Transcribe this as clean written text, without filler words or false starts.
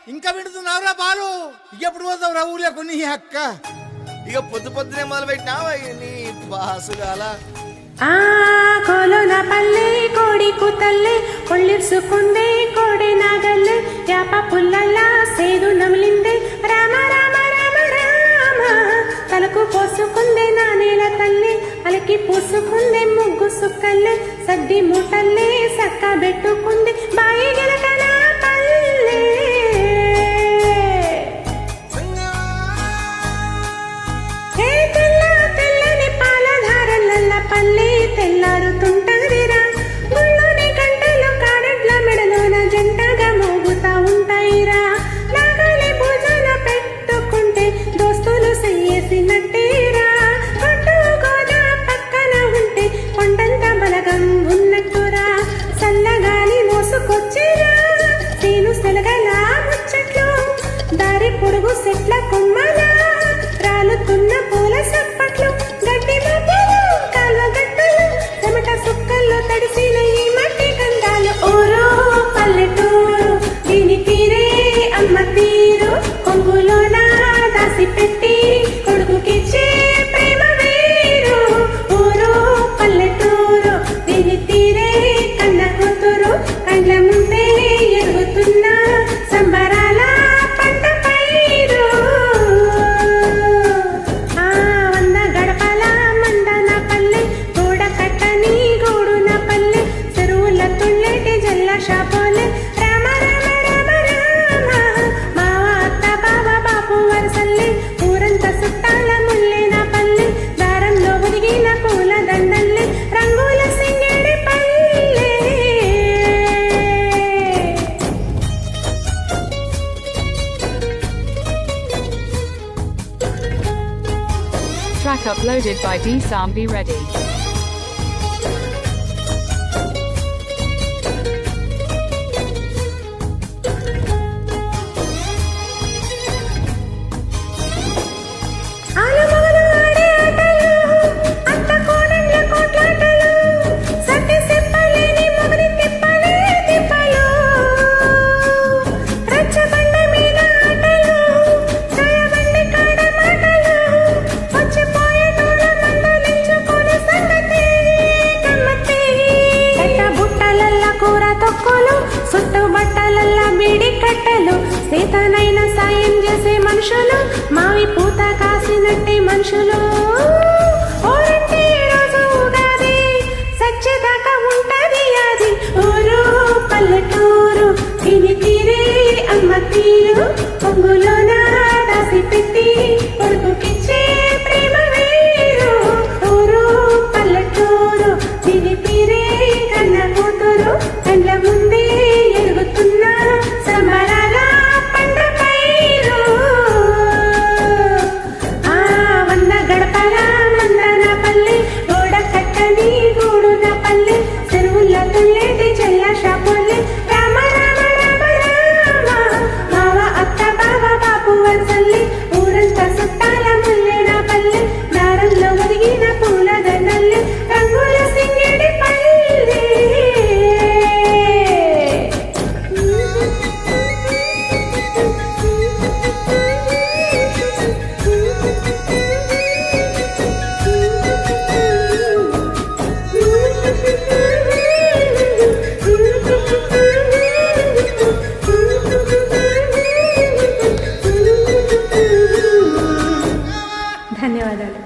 ఇంకా వింటున్నావురా బాలు? ఎప్పుడు పోతావు రా ఊళ్ళో కొన్ని అక్క? ఇక పొద్దు పొద్దునే మొదలు పెట్టినావా నీ బాసుగాల? కోలోన పల్లె కోడి కూతల్లే కొళ్ళిర్సుకుందే కోడి నాగల్లే యాప పుల్లల్ల సేదు నమిలిందే రామ రామ రామ రామ తలకు పోసుకుందే నా నేల తల్లి అలకి పూసుకుందే ముగ్గు సుక్కల్లే సద్ది మూటల్లే సక్క పెట్టుకుంది బాయి గెలకన పల్లె పల్లె తెల్లారుతుంటాదిరా గుళ్ళోని గంటలు కాడడ్ల మెడలోన జంటగా మోగుతా ఉంటాయిరా నాగలి భుజాన పెట్టుకుంటే దోస్తులు చెయ్యేసినట్టేరా కొట్టు గోదా పక్కన ఉంటే కొండంత బలగం ఉన్నట్టురా చల్లగాలి మోసుకొచ్చిరా తీను సెలగల ముచ్చట్లు దారి పొడుగు సెట్ల కొమ్మల రాలుతున్న పూల సప్పట్లు గడ్డి సుక్కల్లో తడిసిన ఈ మట్టి గంధాలు ఊరు పల్లెటూరు దీని తీరే అమ్మ తీరు కొంగులోన దాసి పెట్టి కొడుకుకిచ్చే ప్రేమ వేరు ఊరు పల్లెటూరు దీని తీరే కన్న కూతురు కండ్ల ముందే ఎరుగుతున్న సంబరాల పంట పైరు వంద గడపల మందన పల్లె షాపోలే రామ రామ రామ రామ మావ అత్త బావ బాపు వరసల్లే ఊరంతా సుట్టాల ముల్లేన పల్లె దారంలో ఒదిగిన పూల దండల్లే రంగుల సింగడి పల్లె. Track uploaded by D Sambi Reddy. సుట్టు బట్టలల్లా బీడి కట్టెలు సీతనైనా సాయం చేసే మనుషులు మావి పూత కాసినట్టే మనుషులు ఊరంటే రోజు ఉగాది సచ్చేదాకా ఉంటది అది ఊరు పల్లెటూరు దీని తీరే అమ్మ తీరు పొంగులోన దాసి పెట్టి కొడుకుకిచ్చే ప్రేమ వేరు ఊరు పల్లెటూరు దీని తీరే కన్న కూతురు కండ్ల ముందే ఎరుగుతున్న సంబరాల పంట పైరు వంద గడపల మందన పల్లె గోడ కట్టని గూడున పల్లె చెరువుల తుల్లేటి చెల్ల షాపోలే రామ రామ రామ రామ మావ అత్త బావ బాపు వరసల్లి ఊరంతా సుట్టాల ముల్లేన పల్లె దారంలో ఒదిగిన పూల దండల్లే రంగుల సింగడి పల్లె. ధన్యవాదాలు.